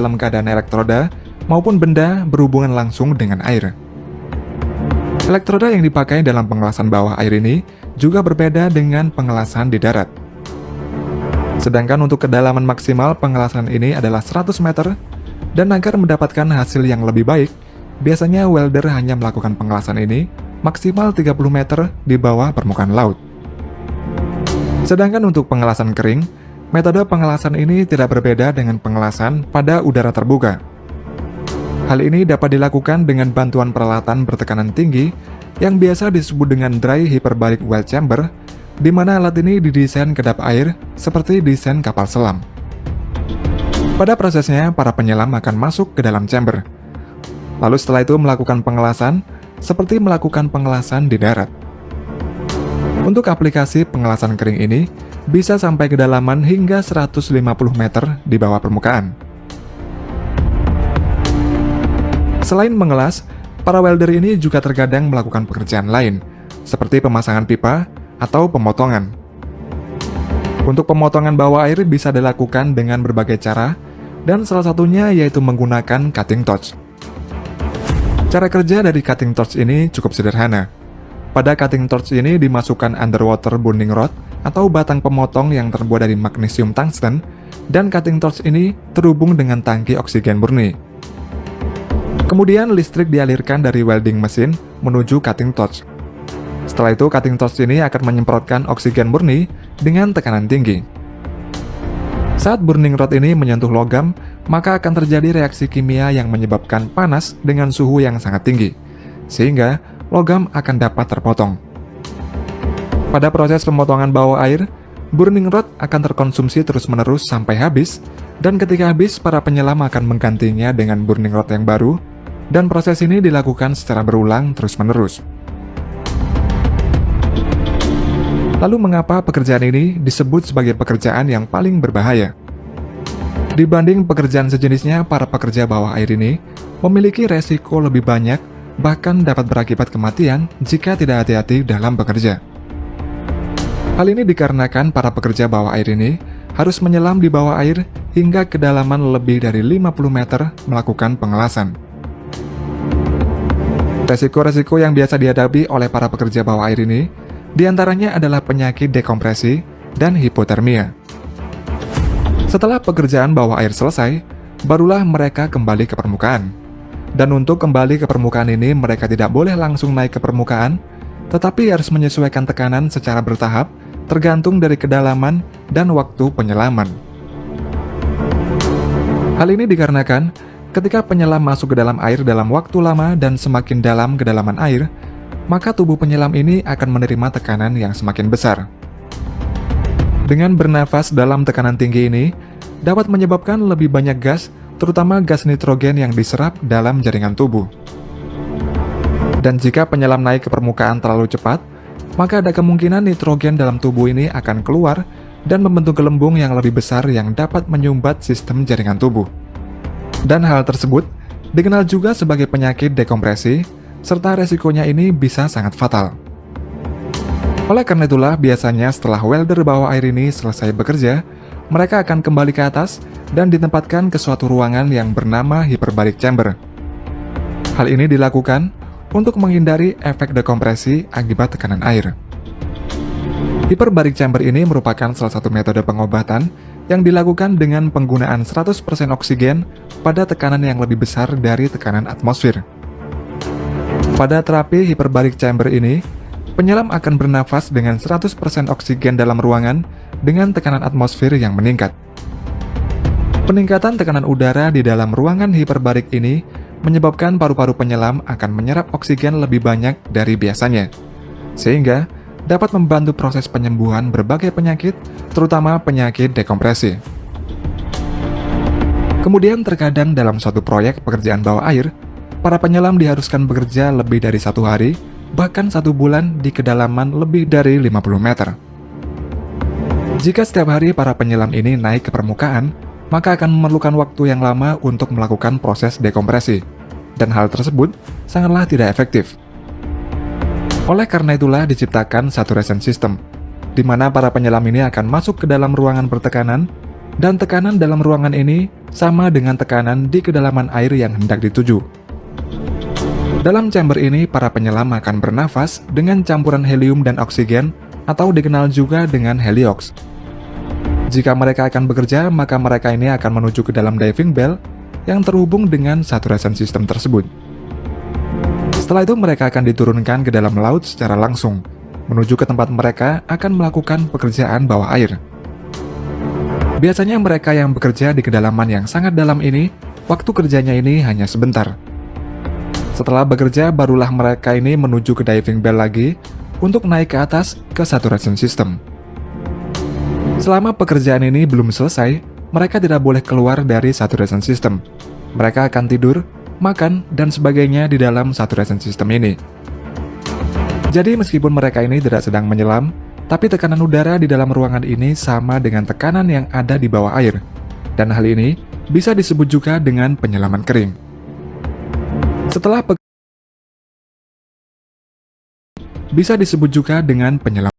dalam keadaan elektroda maupun benda berhubungan langsung dengan air. Elektroda yang dipakai dalam pengelasan bawah air ini juga berbeda dengan pengelasan di darat. Sedangkan untuk kedalaman maksimal pengelasan ini adalah 100 meter, dan agar mendapatkan hasil yang lebih baik, biasanya welder hanya melakukan pengelasan ini maksimal 30 meter di bawah permukaan laut. Sedangkan untuk pengelasan kering, metode pengelasan ini tidak berbeda dengan pengelasan pada udara terbuka. Hal ini dapat dilakukan dengan bantuan peralatan bertekanan tinggi yang biasa disebut dengan dry hyperbaric well chamber, di mana alat ini didesain kedap air seperti desain kapal selam. Pada prosesnya, para penyelam akan masuk ke dalam chamber. Lalu setelah itu melakukan pengelasan, seperti melakukan pengelasan di darat. Untuk aplikasi pengelasan kering ini, bisa sampai kedalaman hingga 150 meter di bawah permukaan. Selain mengelas, para welder ini juga terkadang melakukan pekerjaan lain, seperti pemasangan pipa atau pemotongan. Untuk pemotongan bawah air bisa dilakukan dengan berbagai cara, dan salah satunya yaitu menggunakan cutting torch. Cara kerja dari cutting torch ini cukup sederhana. Pada cutting torch ini dimasukkan underwater burning rod atau batang pemotong yang terbuat dari magnesium tungsten, dan cutting torch ini terhubung dengan tangki oksigen murni. Kemudian listrik dialirkan dari welding mesin menuju cutting torch. Setelah itu cutting torch ini akan menyemprotkan oksigen murni dengan tekanan tinggi. Saat burning rod ini menyentuh logam, maka akan terjadi reaksi kimia yang menyebabkan panas dengan suhu yang sangat tinggi, sehingga logam akan dapat terpotong. Pada proses pemotongan bawah air, burning rod akan terkonsumsi terus-menerus sampai habis, dan ketika habis, para penyelam akan menggantinya dengan burning rod yang baru, dan proses ini dilakukan secara berulang terus-menerus. Lalu mengapa pekerjaan ini disebut sebagai pekerjaan yang paling berbahaya? Dibanding pekerjaan sejenisnya, para pekerja bawah air ini memiliki resiko lebih banyak, bahkan dapat berakibat kematian jika tidak hati-hati dalam bekerja. Hal ini dikarenakan para pekerja bawah air ini harus menyelam di bawah air hingga kedalaman lebih dari 50 meter melakukan pengelasan. Resiko-resiko yang biasa dihadapi oleh para pekerja bawah air ini di antaranya adalah penyakit dekompresi dan hipotermia. Setelah pekerjaan bawah air selesai, barulah mereka kembali ke permukaan. Dan untuk kembali ke permukaan ini, mereka tidak boleh langsung naik ke permukaan, tetapi harus menyesuaikan tekanan secara bertahap, tergantung dari kedalaman dan waktu penyelaman. Hal ini dikarenakan, ketika penyelam masuk ke dalam air dalam waktu lama dan semakin dalam kedalaman air, maka tubuh penyelam ini akan menerima tekanan yang semakin besar. Dengan bernafas dalam tekanan tinggi ini, dapat menyebabkan lebih banyak gas, terutama gas nitrogen yang diserap dalam jaringan tubuh. Dan jika penyelam naik ke permukaan terlalu cepat, maka ada kemungkinan nitrogen dalam tubuh ini akan keluar dan membentuk gelembung yang lebih besar yang dapat menyumbat sistem jaringan tubuh. Dan hal tersebut dikenal juga sebagai penyakit dekompresi, serta resikonya ini bisa sangat fatal. Oleh karena itulah, biasanya setelah welder bawah air ini selesai bekerja, mereka akan kembali ke atas dan ditempatkan ke suatu ruangan yang bernama hyperbaric chamber. Hal ini dilakukan untuk menghindari efek dekompresi akibat tekanan air. Hyperbaric chamber ini merupakan salah satu metode pengobatan yang dilakukan dengan penggunaan 100% oksigen pada tekanan yang lebih besar dari tekanan atmosfer. Pada terapi hyperbaric chamber ini, penyelam akan bernafas dengan 100% oksigen dalam ruangan dengan tekanan atmosfer yang meningkat. Peningkatan tekanan udara di dalam ruangan hyperbaric ini menyebabkan paru-paru penyelam akan menyerap oksigen lebih banyak dari biasanya, sehingga dapat membantu proses penyembuhan berbagai penyakit, terutama penyakit dekompresi. Kemudian terkadang dalam suatu proyek pekerjaan bawah air, para penyelam diharuskan bekerja lebih dari 1 hari, bahkan 1 bulan di kedalaman lebih dari 50 meter. Jika setiap hari para penyelam ini naik ke permukaan, maka akan memerlukan waktu yang lama untuk melakukan proses dekompresi, dan hal tersebut sangatlah tidak efektif. Oleh karena itulah diciptakan saturation system, di mana para penyelam ini akan masuk ke dalam ruangan bertekanan, Dan tekanan dalam ruangan ini sama dengan tekanan di kedalaman air yang hendak dituju. Dalam chamber ini, para penyelam akan bernafas dengan campuran helium dan oksigen atau dikenal juga dengan heliox. Jika mereka akan bekerja, maka mereka ini akan menuju ke dalam diving bell yang terhubung dengan saturation system tersebut. Setelah itu mereka akan diturunkan ke dalam laut secara langsung, menuju ke tempat mereka akan melakukan pekerjaan bawah air. Biasanya mereka yang bekerja di kedalaman yang sangat dalam ini, waktu kerjanya ini hanya sebentar. Setelah bekerja, barulah mereka ini menuju ke diving bell lagi untuk naik ke atas ke saturation system. Selama pekerjaan ini belum selesai, mereka tidak boleh keluar dari saturation system. Mereka akan tidur, makan, dan sebagainya di dalam saturation system ini. Jadi meskipun mereka ini tidak sedang menyelam, tapi tekanan udara di dalam ruangan ini sama dengan tekanan yang ada di bawah air. Dan hal ini bisa disebut juga dengan penyelaman kering. Bisa disebut juga dengan penyelaman